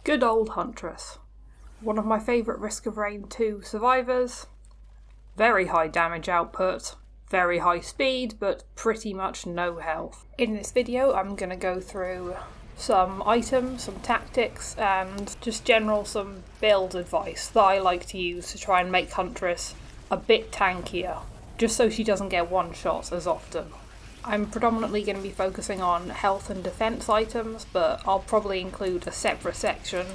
Good old Huntress. One of my favourite Risk of Rain 2 survivors. Very high damage output, very high speed, but pretty much no health. In this video I'm going to go through some items, some tactics, and just some build advice that I like to use to try and make Huntress a bit tankier, just so she doesn't get one-shot as often. I'm predominantly going to be focusing on health and defense items, but I'll probably include a separate section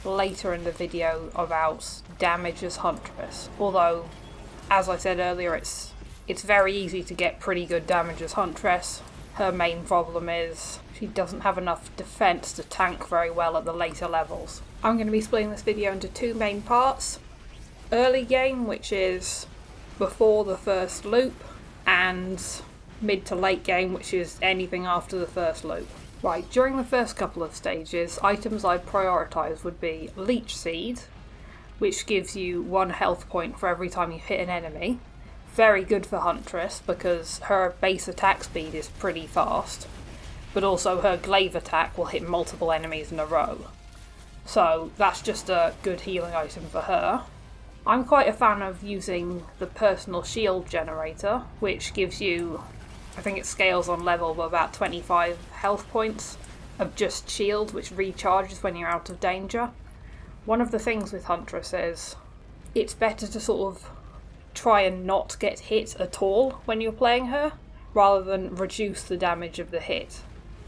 later in the video about damage as Huntress. Although, as I said earlier, it's very easy to get pretty good damage as Huntress. Her main problem is she doesn't have enough defense to tank very well at the later levels. I'm going to be splitting this video into two main parts. Early game, which is before the first loop, and mid to late game, which is anything after the first loop. Right, during the first couple of stages, items I'd prioritise would be Leech Seed, which gives you 1 health point for every time you hit an enemy. Very good for Huntress because her base attack speed is pretty fast, but also her glaive attack will hit multiple enemies in a row. So that's just a good healing item for her. I'm quite a fan of using the personal shield generator, which gives you, I think it scales on level of about 25 health points of just shield, which recharges when you're out of danger. One of the things with Huntress is it's better to sort of try and not get hit at all when you're playing her, rather than reduce the damage of the hit.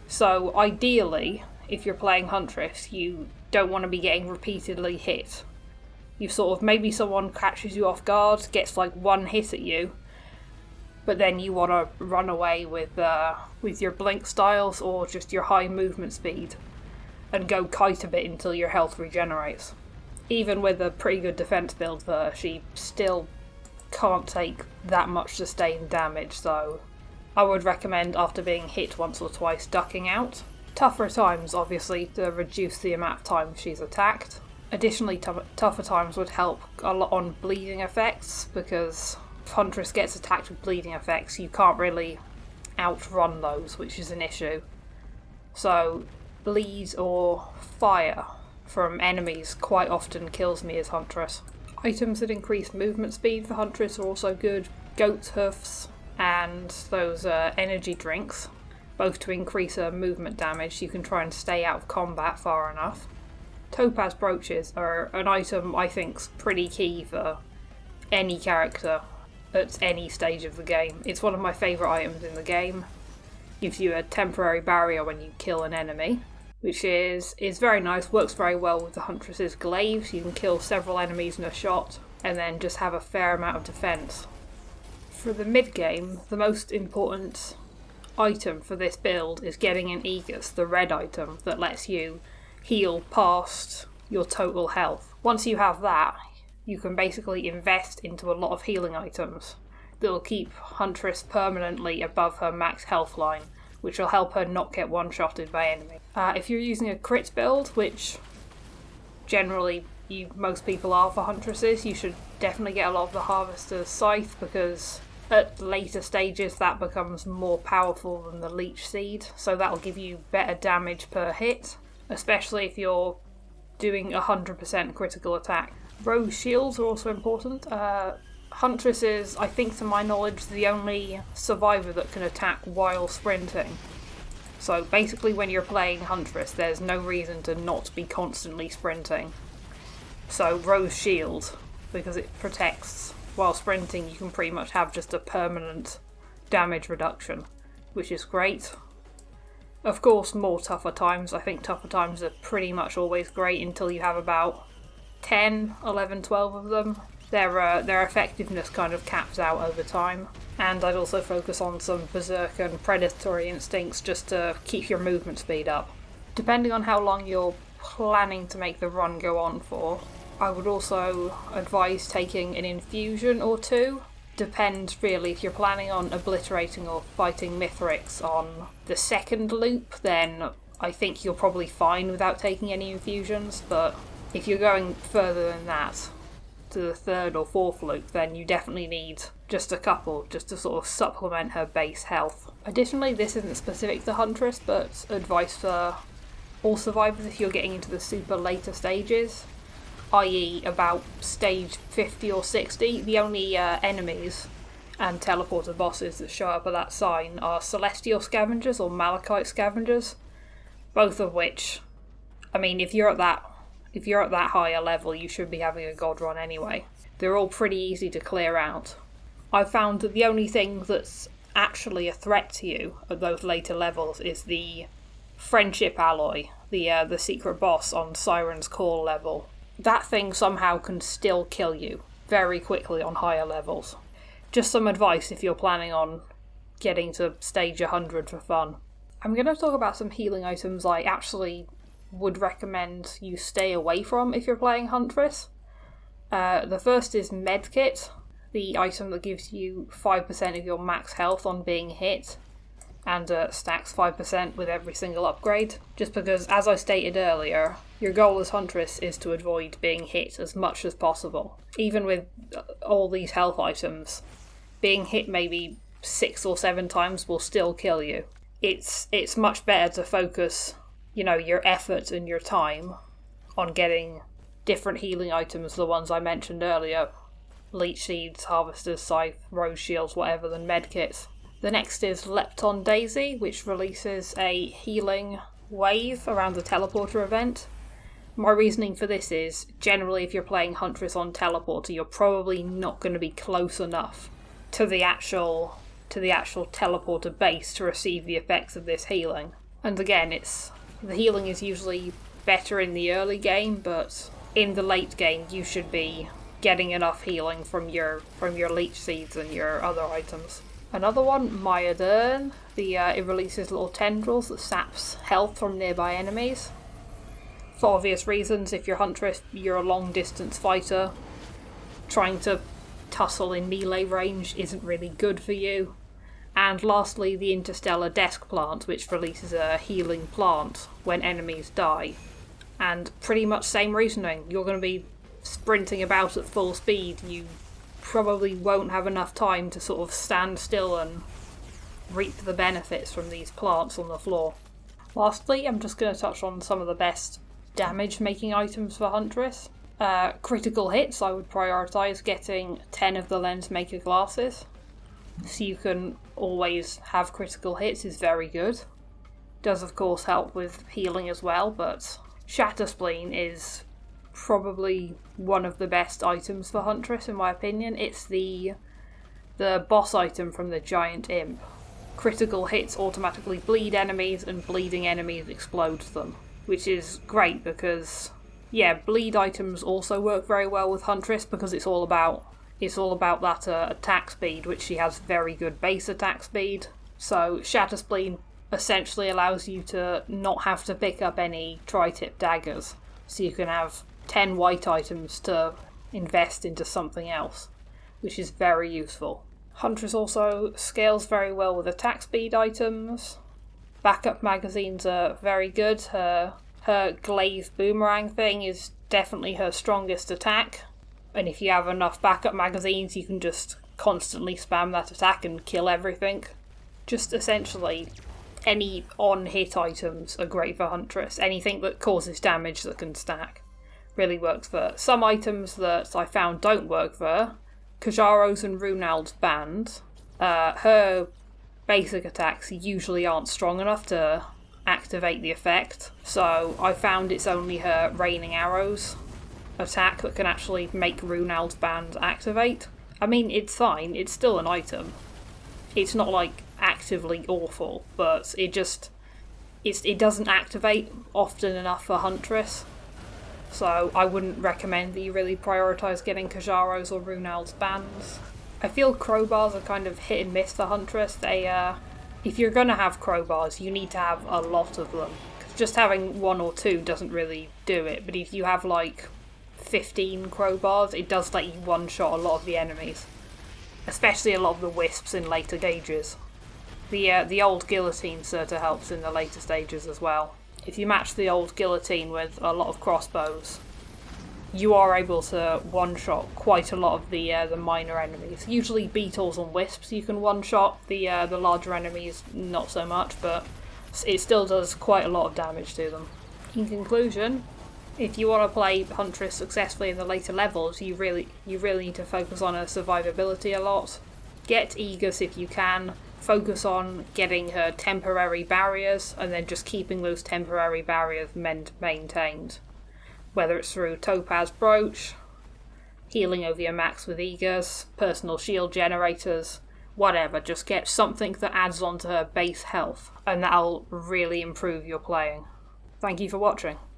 So ideally, if you're playing Huntress, you don't want to be getting repeatedly hit. You sort of, maybe someone catches you off guard, gets like one hit at you, but then you want to run away with your blink styles or just your high movement speed and go kite a bit until your health regenerates. Even with a pretty good defense build for her, she still can't take that much sustained damage, so I would recommend after being hit once or twice ducking out. Tougher times, obviously, to reduce the amount of time she's attacked. Additionally, tougher times would help a lot on bleeding effects, because if Huntress gets attacked with bleeding effects, you can't really outrun those, which is an issue. So, bleed or fire from enemies quite often kills me as Huntress. Items that increase movement speed for Huntress are also good. Goat's hoofs and those energy drinks, both to increase her movement damage. You can try and stay out of combat far enough. Topaz brooches are an item I think's pretty key for any character at any stage of the game. It's one of my favourite items in the game. Gives you a temporary barrier when you kill an enemy, which is very nice, works very well with the Huntress's glaives. You can kill several enemies in a shot and then just have a fair amount of defense. For the mid-game, the most important item for this build is getting an Aegis, the red item that lets you heal past your total health. Once you have that, you can basically invest into a lot of healing items that will keep Huntress permanently above her max health line, which will help her not get one-shotted by enemies. If you're using a crit build, which generally most people are for Huntresses, you should definitely get a lot of the Harvester's Scythe, because at later stages that becomes more powerful than the Leech Seed, so that'll give you better damage per hit, especially if you're doing 100% critical attack. Rose shields are also important. Huntress is, I think to my knowledge, the only survivor that can attack while sprinting. So basically when you're playing Huntress, there's no reason to not be constantly sprinting. So Rose shield, because it protects while sprinting, you can pretty much have just a permanent damage reduction, which is great. Of course, more tougher times. I think tougher times are pretty much always great until you have about 10, 11, 12 of them. Their effectiveness kind of caps out over time. And I'd also focus on some berserk and predatory instincts just to keep your movement speed up. Depending on how long you're planning to make the run go on for, I would also advise taking an infusion or two. Depends really. If you're planning on obliterating or fighting Mithrix on the second loop, then I think you're probably fine without taking any infusions, but if you're going further than that, to the third or fourth loop, then you definitely need just a couple, just to sort of supplement her base health. Additionally, this isn't specific to Huntress, but advice for all survivors, if you're getting into the super later stages, i.e. about stage 50 or 60, the only enemies and teleporter bosses that show up at that sign are Celestial Scavengers or Malachite Scavengers, both of which, I mean, if you're at that higher level, you should be having a god run anyway. They're all pretty easy to clear out. I've found that the only thing that's actually a threat to you at those later levels is the Friendship Alloy, the secret boss on Siren's Call level. That thing somehow can still kill you very quickly on higher levels. Just some advice if you're planning on getting to stage 100 for fun. I'm going to talk about some healing items I actually would recommend you stay away from if you're playing Huntress. The first is Medkit, the item that gives you 5% of your max health on being hit, and stacks 5% with every single upgrade. Just because, as I stated earlier, your goal as Huntress is to avoid being hit as much as possible. Even with all these health items, being hit maybe 6 or 7 times will still kill you. It's much better to focus, your effort and your time on getting different healing items, the ones I mentioned earlier, Leech Seeds, Harvester's Scythe, Rose Shields, whatever, than medkits. The next is Lepton Daisy, which releases a healing wave around the teleporter event. My reasoning for this is, generally if you're playing Huntress on teleporter, you're probably not going to be close enough to the actual teleporter base to receive the effects of this healing. And again, the healing is usually better in the early game, but in the late game you should be getting enough healing from your Leech Seeds and your other items. Another one, Myodern. It releases little tendrils that saps health from nearby enemies. For obvious reasons, if you're Huntress, you're a long distance fighter. Trying to tussle in melee range isn't really good for you. And lastly, the Interstellar Desk Plant, which releases a healing plant when enemies die. And pretty much same reasoning. You're going to be sprinting about at full speed. You probably won't have enough time to sort of stand still and reap the benefits from these plants on the floor. Lastly, I'm just going to touch on some of the best damage-making items for Huntress. Critical hits, I would prioritise getting 10 of the Lens Maker glasses. So you can always have critical hits is very good. Does of course help with healing as well, but Shatter Spleen is probably one of the best items for Huntress in my opinion. It's the boss item from the Giant Imp. Critical hits automatically bleed enemies and bleeding enemies explodes them, which is great because, bleed items also work very well with Huntress because it's all about that attack speed, which she has very good base attack speed. So Shatter Spleen essentially allows you to not have to pick up any tri-tip daggers, so you can have 10 white items to invest into something else, which is very useful. Huntress also scales very well with attack speed items. Backup magazines are very good. Her Glaze Boomerang thing is definitely her strongest attack, and if you have enough backup magazines you can just constantly spam that attack and kill everything. Just essentially any on-hit items are great for Huntress. Anything that causes damage that can stack really works for her. Some items that I found don't work for her, Kajaro's and Runald's Band, her basic attacks usually aren't strong enough to activate the effect, so I found it's only her Raining Arrows attack that can actually make Runald's Band activate. I mean, it's fine, it's still an item. It's not like actively awful, but it doesn't activate often enough for Huntress. So I wouldn't recommend that you really prioritise getting Kajaro's or Runald's Bands. I feel crowbars are kind of hit and miss for Huntress. If you're going to have crowbars, you need to have a lot of them. 'Cause just having 1 or 2 doesn't really do it, but if you have like 15 crowbars, it does let you one-shot a lot of the enemies. Especially a lot of the wisps in later stages. The old guillotine sorta helps in the later stages as well. If you match the old guillotine with a lot of crossbows, you are able to one-shot quite a lot of the minor enemies. Usually beetles and wisps you can one-shot, the larger enemies not so much, but it still does quite a lot of damage to them. In conclusion, if you want to play Huntress successfully in the later levels, you really need to focus on her survivability a lot. Get Aegis if you can. Focus on getting her temporary barriers, and then just keeping those temporary barriers maintained. Whether it's through Topaz Brooch, healing over your max with Aegis, personal shield generators, whatever. Just get something that adds on to her base health, and that'll really improve your playing. Thank you for watching.